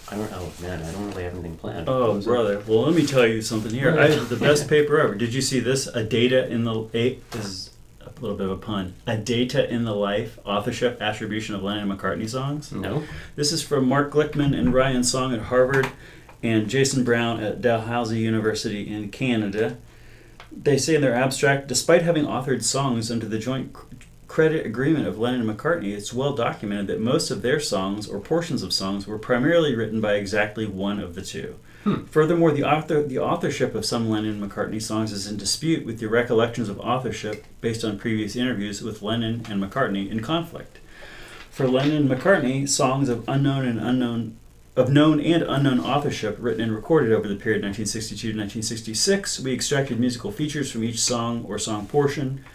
I don't really have anything planned. Oh, brother. Well, let me tell you something here. I have the best paper ever. Did you see this? This is a little bit of a pun. A Data in the Life, Authorship Attribution of Lennon and McCartney Songs. No. This is from Mark Glickman and Ryan Song at Harvard and Jason Brown at Dalhousie University in Canada. They say in their abstract, despite having authored songs under the joint credit agreement of Lennon and McCartney, it's well documented that most of their songs or portions of songs were primarily written by exactly one of the two. Furthermore, the authorship of some Lennon and McCartney songs is in dispute with the recollections of authorship based on previous interviews with Lennon and McCartney in conflict. For Lennon and McCartney, songs of known and unknown authorship written and recorded over the period 1962 to 1966, we extracted musical features from each song or song portion.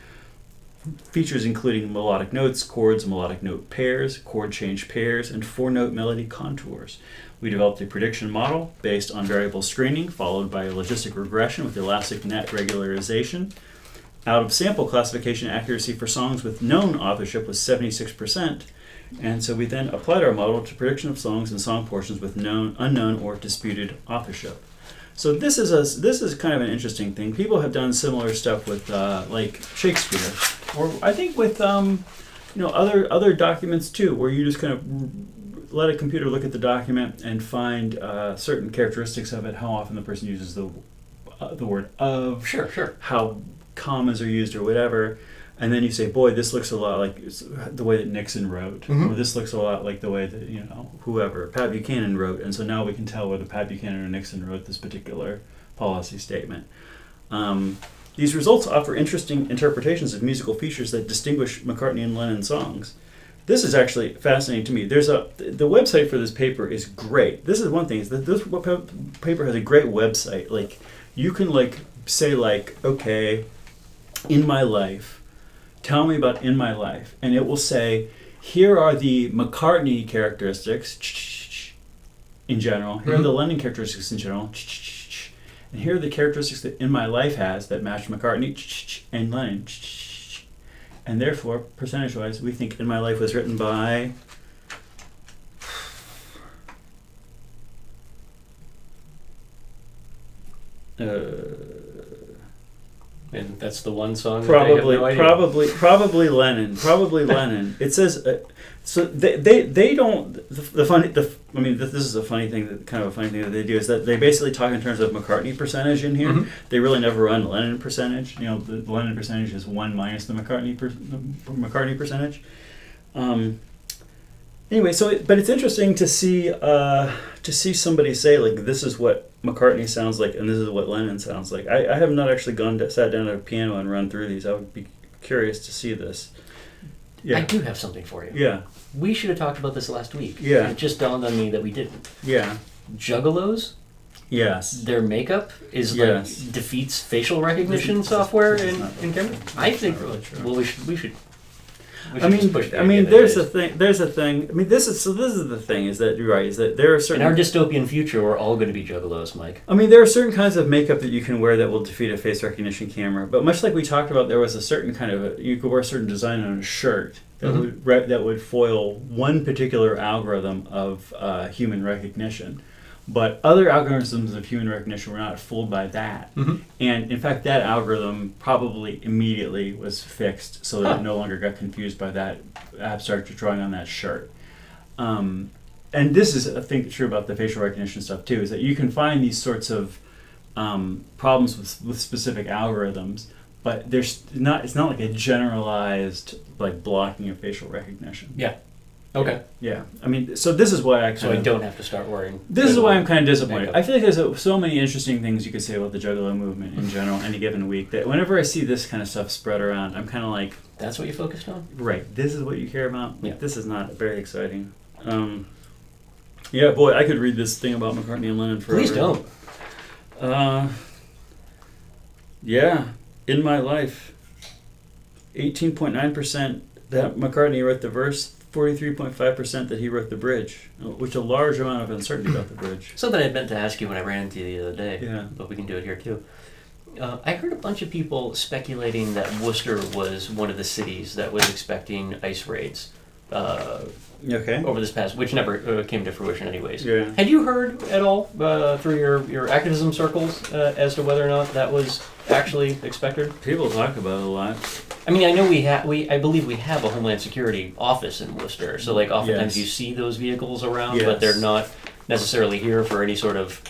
Features including melodic notes, chords, melodic note pairs, chord change pairs, and four-note melody contours. We developed a prediction model based on variable screening, followed by a logistic regression with elastic net regularization. Out of sample classification accuracy for songs with known authorship was 76%, and so we then applied our model to prediction of songs and song portions with unknown, or disputed authorship. So this is kind of an interesting thing. People have done similar stuff with Shakespeare, or I think with other documents too, where you just kind of let a computer look at the document and find certain characteristics of it, how often the person uses the word of, sure, how commas are used or whatever, and then you say, boy, this looks a lot like the way that Nixon wrote, or this looks a lot like the way that whoever Pat Buchanan wrote, and so now we can tell whether Pat Buchanan or Nixon wrote this particular policy statement. These results offer interesting interpretations of musical features that distinguish McCartney and Lennon songs. This is actually fascinating to me. The website for this paper is great. This is one thing, is that this paper has a great website. Like, you can say okay, in my life, tell me about in my life, and it will say, here are the McCartney characteristics in general, here are the Lennon characteristics in general, and here are the characteristics that In My Life has that match McCartney and Lennon. And therefore, percentage-wise, we think In My Life was written by... and that's the one song. Probably Lennon. Probably Lennon. It says so. They don't. This is a funny thing. That they do is that they basically talk in terms of McCartney percentage in here. They really never run Lennon percentage. The Lennon percentage is 1 minus the McCartney percentage. Anyway, but it's interesting to see somebody say this is what McCartney sounds like and this is what Lennon sounds like. I have not actually sat down at a piano and run through these. I would be curious to see this. Yeah. I do have something for you. Yeah. We should have talked about this last week. Yeah. It just dawned on me that we didn't. Yeah. Juggalos? Yes. Their makeup is defeats facial recognition software in camera. I think really true. Well, we should. There's a thing. This is the thing. Is that you're right? Is that there are certain in our dystopian future, we're all going to be juggalos, Mike. There are certain kinds of makeup that you can wear that will defeat a face recognition camera. But much like we talked about, there was a certain kind of you could wear a certain design on a shirt that would foil one particular algorithm of human recognition. But other algorithms of human recognition were not fooled by that. Mm-hmm. And in fact, that algorithm probably immediately was fixed so that it no longer got confused by that abstract drawing on that shirt. And this is, I think, true about the facial recognition stuff too, is that you can find these sorts of problems with specific algorithms, but it's not like a generalized like blocking of facial recognition. Yeah. Okay. Yeah. I mean, so this is why I don't have to start worrying. This is why I'm kind of disappointed. Makeup. I feel like there's so many interesting things you could say about the Juggalo movement in general, any given week, that whenever I see this kind of stuff spread around, I'm kind of like... That's what you focused on? Right. This is what you care about? Yeah. This is not very exciting. Yeah, boy, I could read this thing about McCartney and Lennon forever. Please don't. Yeah. In my life, 18.9% that McCartney wrote the verse, 43.5% that he wrote the bridge, which a large amount of uncertainty about the bridge. Something I meant to ask you when I ran into you the other day, Yeah. but we can do it here too. I heard a bunch of people speculating that Worcester was one of the cities that was expecting ice raids Okay. over this past, which never came to fruition anyways. Yeah. Had you heard at all through your activism circles as to whether or not that was actually expected? People talk about it a lot. I mean, I know I believe we have a Homeland Security office in Worcester, so like oftentimes Yes. you see those vehicles around, Yes. but they're not necessarily here for any sort of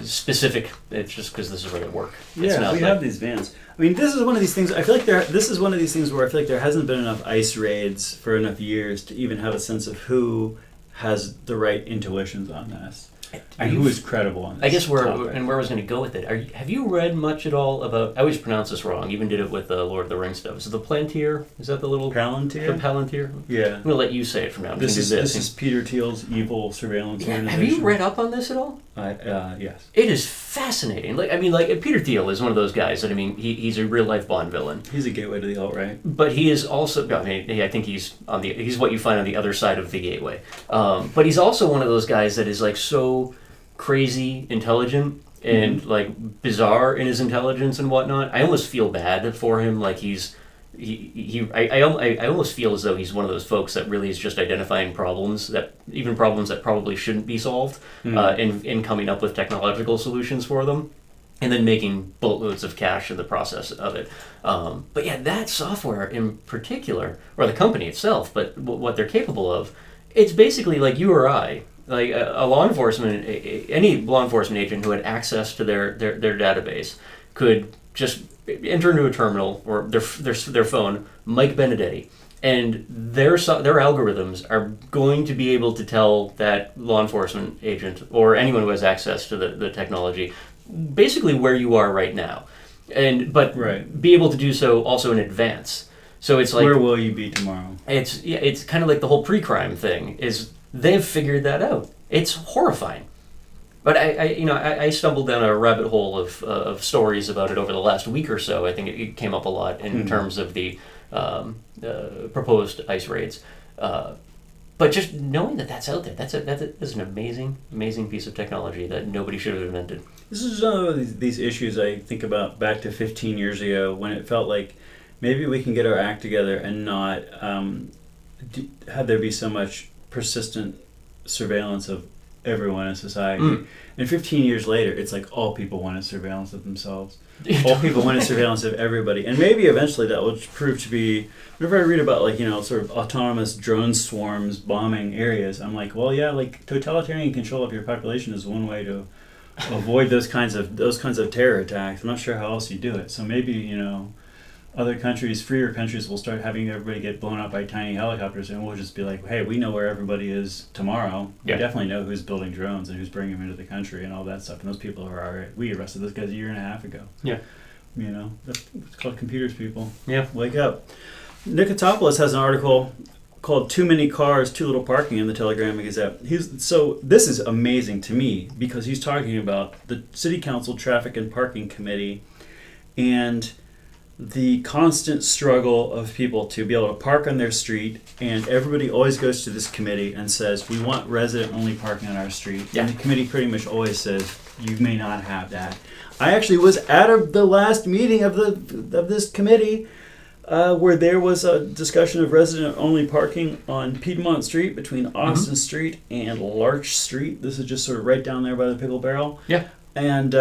specific. It's just because this is where they work. It's Yeah, not we like- have these vans. I mean, this is one of these things. I feel like this is one of these things where I feel like there hasn't been enough ice raids for enough years to even have a sense of who has the right intuitions on this and who is credible on this. I guess where topic. I was going to go with it. Have you read much at all about? I always pronounce this wrong. Even did it with the Lord of the Rings stuff. Is it the Palantir? Is that the little Palantir? The Palantir? Yeah. I'm going to let you say it from now. This is Peter Thiel's evil surveillance Yeah, organization. have you read up on this at all? Yes. It is fascinating. Like Peter Thiel is one of those guys that he's a real life Bond villain. He's a gateway to the alt-right. But he is also. I think he's what you find on the other side of the gateway. But he's also one of those guys that is like so crazy intelligent and like bizarre in his intelligence and whatnot. I almost feel bad for him. Like I almost feel as though he's one of those folks that really is just identifying problems that probably shouldn't be solved, in coming up with technological solutions for them, and then making boatloads of cash in the process of it. But yeah, that software in particular, or the company itself, but what they're capable of, it's basically like you or I. Like a law enforcement, any law enforcement agent who had access to their database could just enter into a terminal or their phone, Mike Benedetti, and their algorithms are going to be able to tell that law enforcement agent or anyone who has access to the technology basically where you are right now, but be able to do so also in advance. So it's like, where will you be tomorrow? It's kind of like the whole pre-crime thing is. They've figured that out. It's horrifying. But I stumbled down a rabbit hole of stories about it over the last week or so. I think it came up a lot in terms of the proposed ice raids. But just knowing that that's out there, that's an amazing piece of technology that nobody should have invented. This is one of these issues I think about back to 15 years ago when it felt like maybe we can get our act together and not have there be so much persistent surveillance of everyone in society. And 15 years later, it's like all people wanted surveillance of themselves. All people wanted surveillance of everybody. And maybe eventually that will prove to be, whenever I read about sort of autonomous drone swarms bombing areas, I'm like, well, yeah, like totalitarian control of your population is one way to avoid those kinds of terror attacks. I'm not sure how else you do it. So maybe, other countries, freer countries, will start having everybody get blown up by tiny helicopters, and we'll just be like, hey, we know where everybody is tomorrow. Yeah. We definitely know who's building drones and who's bringing them into the country and all that stuff. And those people are all right. We arrested those guys a year and a half ago. Yeah. It's called computers, people. Yeah. Wake up. Nikotopoulos has an article called Too Many Cars, Too Little Parking in the Telegram and Gazette. This is amazing to me because he's talking about the City Council Traffic and Parking Committee and the constant struggle of people to be able to park on their street, and everybody always goes to this committee and says, we want resident-only parking on our street. Yeah. And the committee pretty much always says, you may not have that. I actually was at the last meeting of this committee where there was a discussion of resident-only parking on Piedmont Street between Austin Street and Larch Street. This is just sort of right down there by the Pickle Barrel. Yeah. And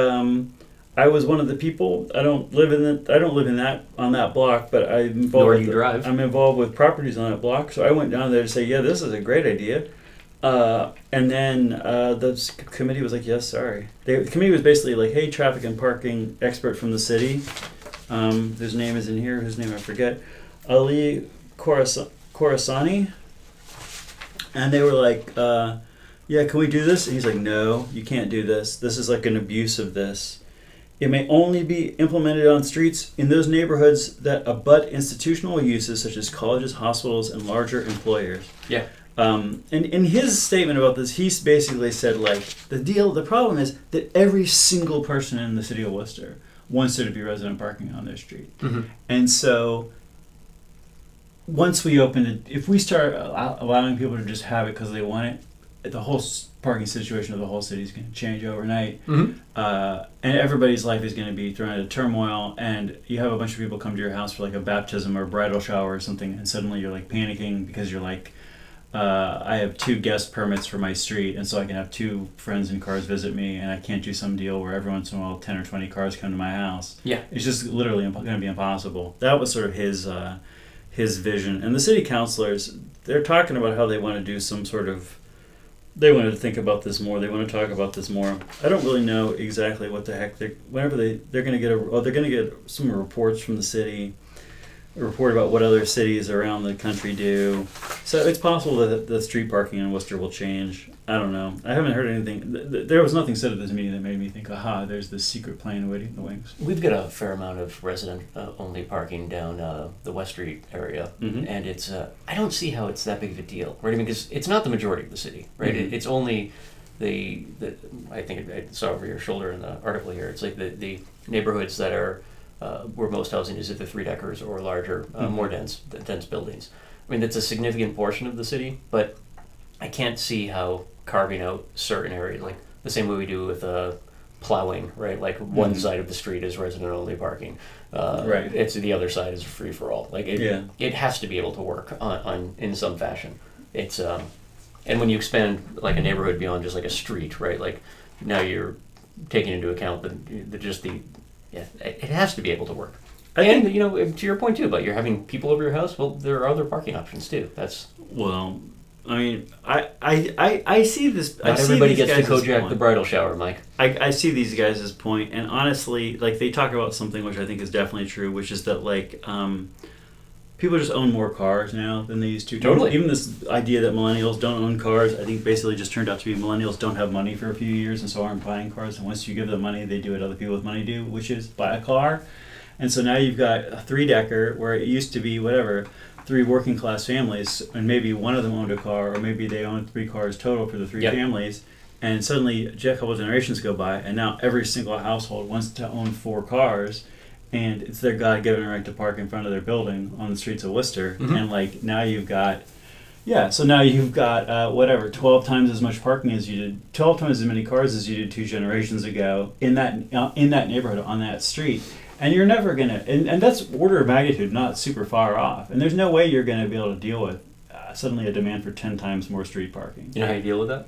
I was one of the people. I don't live in that on that block, but I'm involved. Nor do you drive. I'm involved with properties on that block, so I went down there to say, yeah, this is a great idea. And then the committee was like, yes, sorry. The committee was basically like, hey, traffic and parking expert from the city. His name is in here. Whose name I forget. Ali Khorasani. And they were like, yeah, can we do this? And he's like, no, you can't do this. This is like an abuse of this. It may only be implemented on streets in those neighborhoods that abut institutional uses such as colleges, hospitals, and larger employers. Yeah. And in his statement about this, he basically said, like, the problem is that every single person in the city of Worcester wants there to be resident parking on their street. Mm-hmm. And so once we open it, if we start allowing people to just have it because they want it, the whole parking situation of the whole city is going to change overnight. Mm-hmm. And everybody's life is going to be thrown into turmoil, and you have a bunch of people come to your house for like a baptism or a bridal shower or something, and suddenly you're like panicking because you're like, I have 2 guest permits for my street, and so I can have 2 friends in cars visit me, and I can't do some deal where every once in a while 10 or 20 cars come to my house. Yeah. It's just literally going to be impossible. That was sort of his vision. And the city councilors, they're talking about how they want to do some sort of, they want to think about this more. They want to talk about this more. I don't really know exactly what the heck they're going to get. They're going to get some reports from the city, a report about what other cities around the country do. So it's possible that the street parking in Worcester will change. I don't know. I haven't heard anything. There was nothing said at this meeting that made me think, aha, there's this secret plan waiting in the wings. We've got a fair amount of resident-only parking down the West Street area, and it's I don't see how it's that big of a deal, right? I mean, because it's not the majority of the city, right? It's only the I think I saw over your shoulder in the article here. It's like the neighborhoods that are where most housing is either 3-deckers or larger, more dense buildings. I mean, that's a significant portion of the city, but I can't see how carving out certain areas, like the same way we do with plowing, right? Like one side of the street is resident-only parking. Right. It's the other side is free for all. Like it has to be able to work on in some fashion. It's and when you expand like a neighborhood beyond just like a street, right? Like now you're taking into account it has to be able to work. And to your point too, about you're having people over your house. Well, there are other parking options too. I mean, I see this. Not everybody gets to Kojak the bridal shower, Mike. I see these guys' point, and honestly, like they talk about something which I think is definitely true, which is that like people just own more cars now than they used to. Totally. Even this idea that millennials don't own cars, I think basically just turned out to be millennials don't have money for a few years and so aren't buying cars. And once you give them money, they do what other people with money do, which is buy a car. And so now you've got a 3-decker where it used to be 3 working class families, and maybe one of them owned a car, or maybe they owned 3 cars total for the 3 families. And suddenly a couple of generations go by, and now every single household wants to own 4 cars. And it's their God-given right to park in front of their building on the streets of Worcester. And like now you've got, 12 times as much parking as you did, 12 times as many cars as you did 2 generations ago in that neighborhood on that street. And you're never gonna, and that's order of magnitude, not super far off. And there's no way you're gonna be able to deal with suddenly a demand for 10 times more street parking. You know how you deal with that?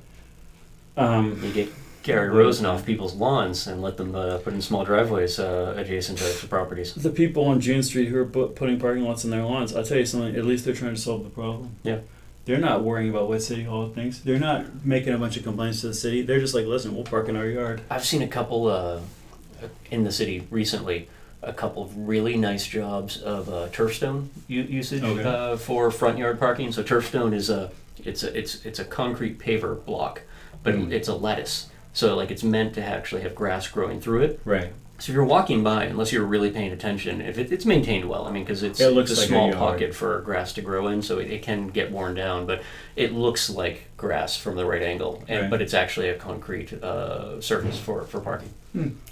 You get Gary Rosen off people's lawns and let them put in small driveways adjacent to properties. The people on June Street who are putting parking lots in their lawns, I'll tell you something, at least they're trying to solve the problem. Yeah. They're not worrying about what City Hall thinks. They're not making a bunch of complaints to the city. They're just like, listen, we'll park in our yard. I've seen a couple in the city recently, a couple of really nice jobs of turfstone usage for front yard parking. So turfstone is it's a concrete paver block, but it's a lattice. So like it's meant to actually have grass growing through it. Right. So if you're walking by, unless you're really paying attention, if it's maintained well, I mean, because it's looks a like small a pocket for grass to grow in, so it can get worn down, but it looks like grass from the right angle, but it's actually a concrete surface for parking.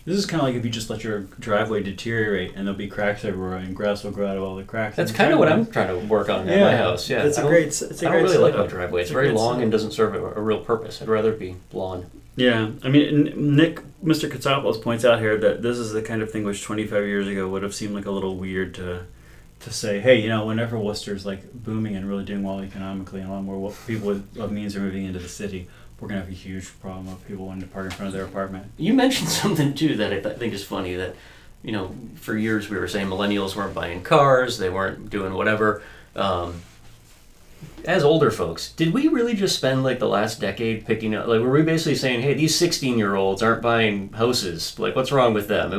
This is kind of like if you just let your driveway deteriorate and there'll be cracks everywhere and grass will grow out of all the cracks. That's kind of what I'm trying to work on at my house. Yeah, I don't really like my driveway. It's very long and doesn't serve a real purpose. I'd rather it be lawn. Yeah, I mean, Mr. Katsopoulos points out here that this is the kind of thing which 25 years ago would have seemed like a little weird to to say, hey, whenever Worcester's like booming and really doing well economically, and a lot more people of means are moving into the city, we're gonna have a huge problem of people wanting to park in front of their apartment. You mentioned something too that I think is funny, that for years we were saying millennials weren't buying cars, they weren't doing whatever. As older folks, did we really just spend like the last decade picking up, like were we basically saying, hey, these 16-year-olds aren't buying houses, like what's wrong with them?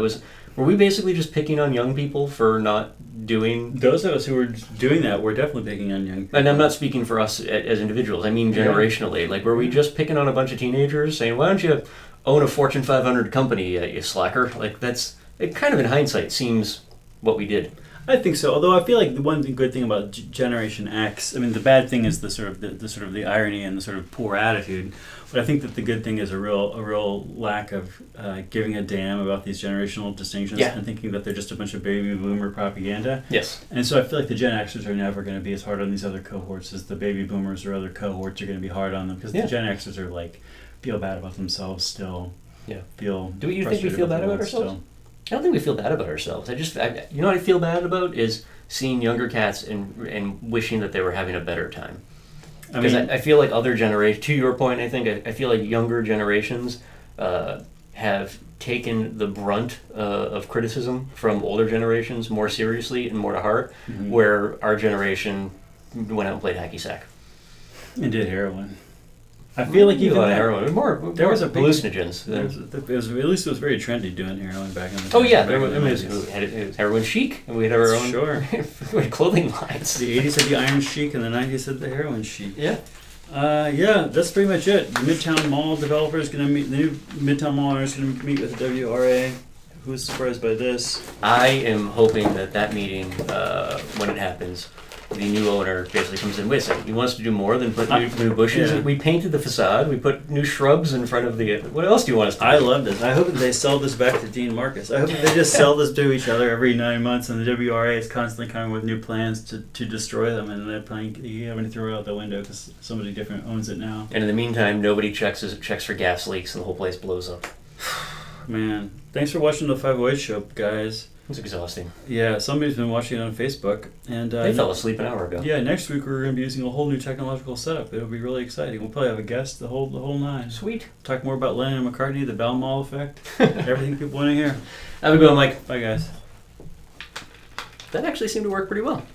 Were we basically just picking on young people for not doing... Those of us who were doing that were definitely picking on young people. And I'm not speaking for us as individuals, I mean generationally. Like were we just picking on a bunch of teenagers saying, why don't you own a Fortune 500 company, you slacker? Like it kind of in hindsight seems what we did. I think so. Although I feel like the one good thing about Generation X, I mean, the bad thing is the sort of the irony and the sort of poor attitude. But I think that the good thing is a real lack of giving a damn about these generational distinctions and thinking that they're just a bunch of baby boomer propaganda. Yes. And so I feel like the Gen Xers are never going to be as hard on these other cohorts as the baby boomers or other cohorts are going to be hard on them, because the Gen Xers are like feel bad about themselves still. Yeah. Do you think we feel bad about ourselves? Still. I don't think we feel bad about ourselves. You know what I feel bad about is seeing younger cats and wishing that they were having a better time. Because I feel like other generations, to your point, I think, I feel like younger generations have taken the brunt of criticism from older generations more seriously and more to heart, where our generation went out and played hacky sack. And did heroin. I feel like even heroin. There was hallucinogens. At least it was very trendy doing heroin back in the day. Oh yeah, it was heroin chic, and we had our own clothing lines. The 80s had the iron chic, and the 90s had the heroin chic. Yeah. That's pretty much it. The Midtown Mall developer is going to meet. The new Midtown Mall owner is going to meet with the WRA. Who's surprised by this? I am hoping that meeting, when it happens, the new owner basically comes in. Wait a second, he wants to do more than put new bushes? Yeah. We painted the facade, we put new shrubs in front of the... What else do you want us to do? I love this. I hope that they sell this back to Dean Marcus. I hope that they just sell this to each other every 9 months, and the WRA is constantly coming with new plans to destroy them, and they're having to throw it out the window because somebody different owns it now. And in the meantime, nobody checks for gas leaks, and the whole place blows up. Man, thanks for watching the 508 show, guys. It was exhausting. Yeah, somebody's been watching it on Facebook, and they fell asleep an hour ago. Yeah, next week we're going to be using a whole new technological setup. It'll be really exciting. We'll probably have a guest, the whole nine. Sweet. Talk more about Lennon and McCartney, the Bell Mall effect, everything people want to hear. Have a good one, Mike. Bye, guys. That actually seemed to work pretty well.